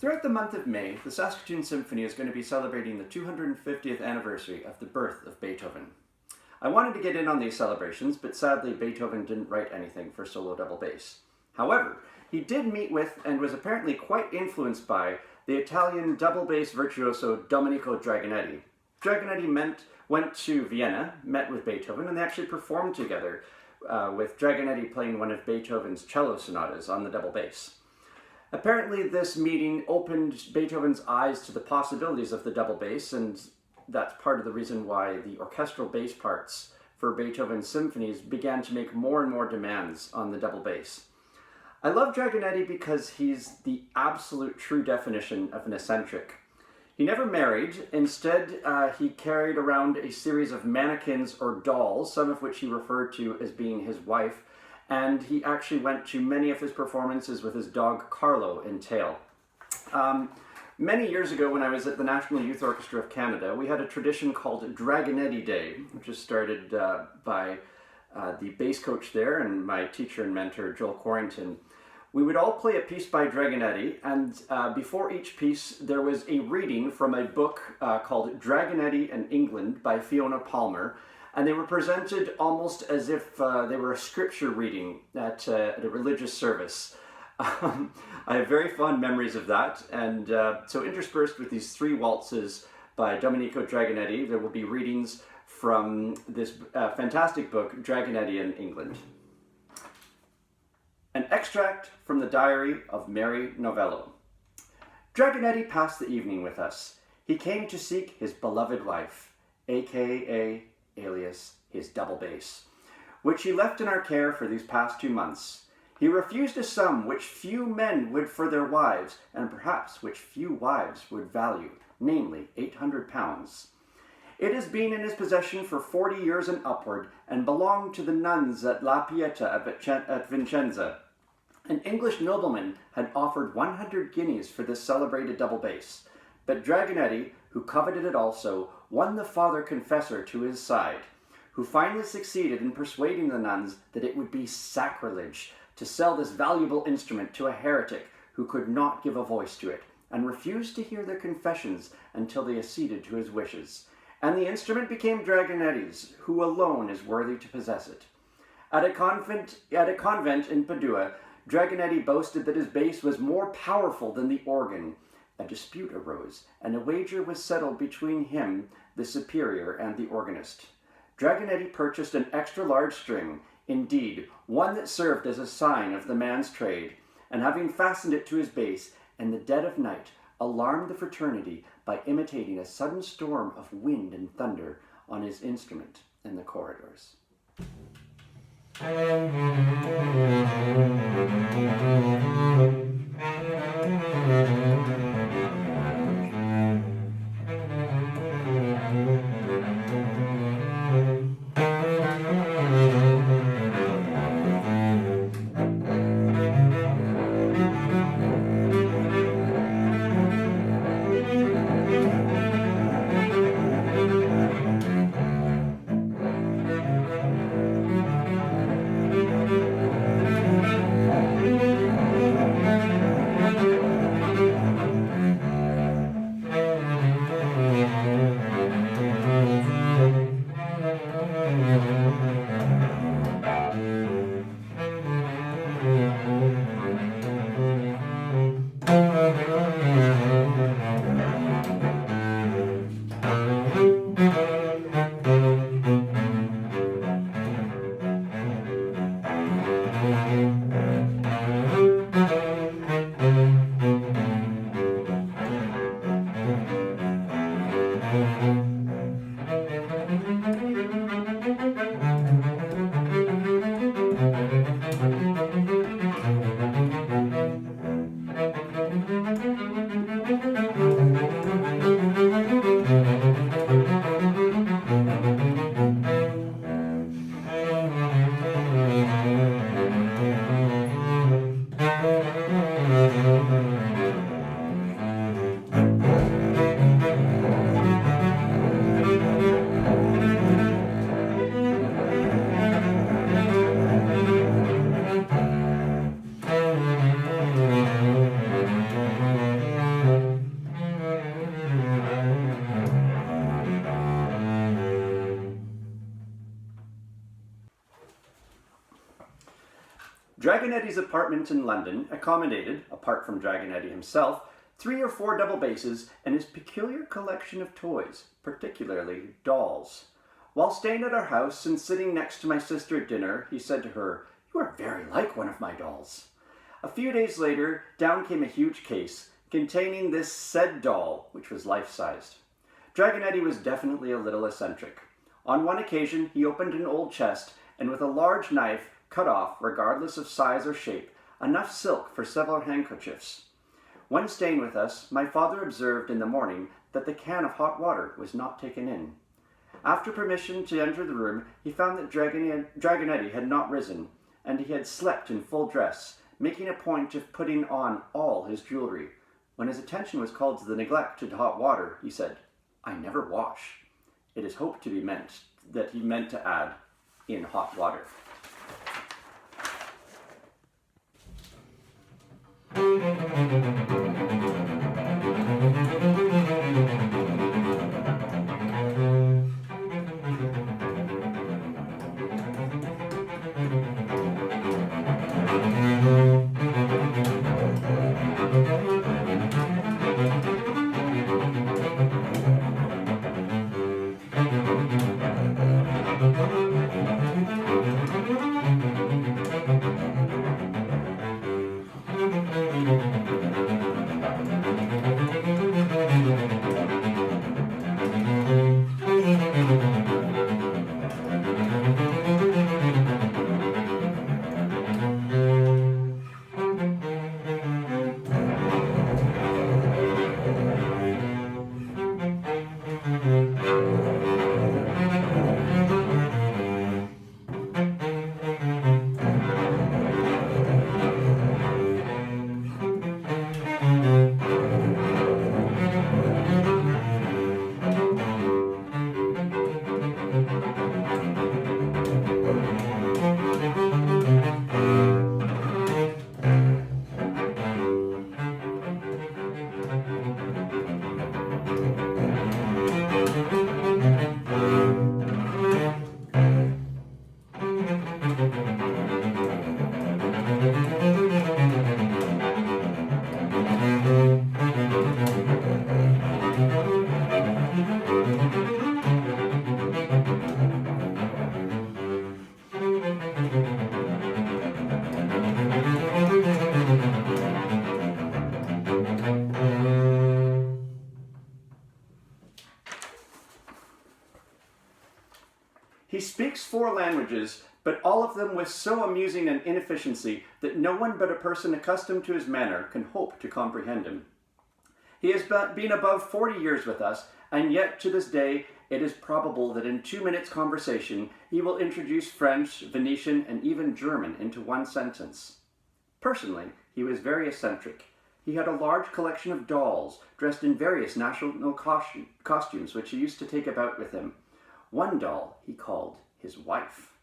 Throughout the month of May, the Saskatoon Symphony is going to be celebrating the 250th anniversary of the birth of Beethoven. I wanted to get in on these celebrations, but sadly Beethoven didn't write anything for solo double bass. However, he did meet with and was apparently quite influenced by the Italian double bass virtuoso Domenico Dragonetti. Dragonetti went to Vienna, met with Beethoven, and they actually performed together, with Dragonetti playing one of Beethoven's cello sonatas on the double bass. Apparently this meeting opened Beethoven's eyes to the possibilities of the double bass, and that's part of the reason why the orchestral bass parts for Beethoven's symphonies began to make more and more demands on the double bass. I love Dragonetti because he's the absolute true definition of an eccentric. He never married. Instead, he carried around a series of mannequins or dolls, some of which he referred to as being his wife, and he actually went to many of his performances with his dog Carlo in tail. Many years ago, when I was at the National Youth Orchestra of Canada, we had a tradition called Dragonetti Day, which was started by the bass coach there and my teacher and mentor, Joel Corrington. We would all play a piece by Dragonetti, and before each piece there was a reading from a book called Dragonetti and England by Fiona Palmer, and they were presented almost as if they were a scripture reading at a religious service. I have very fond memories of that, and so interspersed with these three waltzes by Domenico Dragonetti, there will be readings from this fantastic book, Dragonetti and England. An extract from the diary of Mary Novello. Dragonetti passed the evening with us. He came to seek his beloved wife, aka alias his double bass, which he left in our care for these past 2 months. He refused a sum which few men would for their wives, and perhaps which few wives would value, namely £800. It has been in his possession for 40 years and upward, and belonged to the nuns at La Pieta at Vicenza. An English nobleman had offered 100 guineas for this celebrated double bass, but Dragonetti, who coveted it also, won the father confessor to his side, who finally succeeded in persuading the nuns that it would be sacrilege to sell this valuable instrument to a heretic who could not give a voice to it, and refused to hear their confessions until they acceded to his wishes. And the instrument became Dragonetti's, who alone is worthy to possess it. At a convent in Padua, Dragonetti boasted that his bass was more powerful than the organ. A dispute arose, and a wager was settled between him, the superior, and the organist. Dragonetti purchased an extra-large string, indeed, one that served as a sign of the man's trade, and having fastened it to his bass, in the dead of night, alarmed the fraternity by imitating a sudden storm of wind and thunder on his instrument in the corridors. Dragonetti's apartment in London accommodated, apart from Dragonetti himself, 3 or 4 double basses and his peculiar collection of toys, particularly dolls. While staying at our house and sitting next to my sister at dinner, he said to her, "You are very like one of my dolls." A few days later, down came a huge case containing this said doll, which was life-sized. Dragonetti was definitely a little eccentric. On one occasion, he opened an old chest and with a large knife cut off, regardless of size or shape, enough silk for several handkerchiefs. When staying with us, my father observed in the morning that the can of hot water was not taken in. After permission to enter the room, he found that Dragonetti had not risen, and he had slept in full dress, making a point of putting on all his jewelry. When his attention was called to the neglect of hot water, he said, "I never wash." It is hoped to be that he meant to add, in hot water. He speaks 4 languages, but all of them with so amusing an inefficiency that no one but a person accustomed to his manner can hope to comprehend him. He has been above 40 years with us, and yet to this day it is probable that in 2 minutes' conversation he will introduce French, Venetian, and even German into one sentence. Personally, he was very eccentric. He had a large collection of dolls, dressed in various national costumes, which he used to take about with him. One doll he called his wife.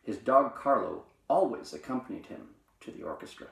His dog Carlo always accompanied him to the orchestra.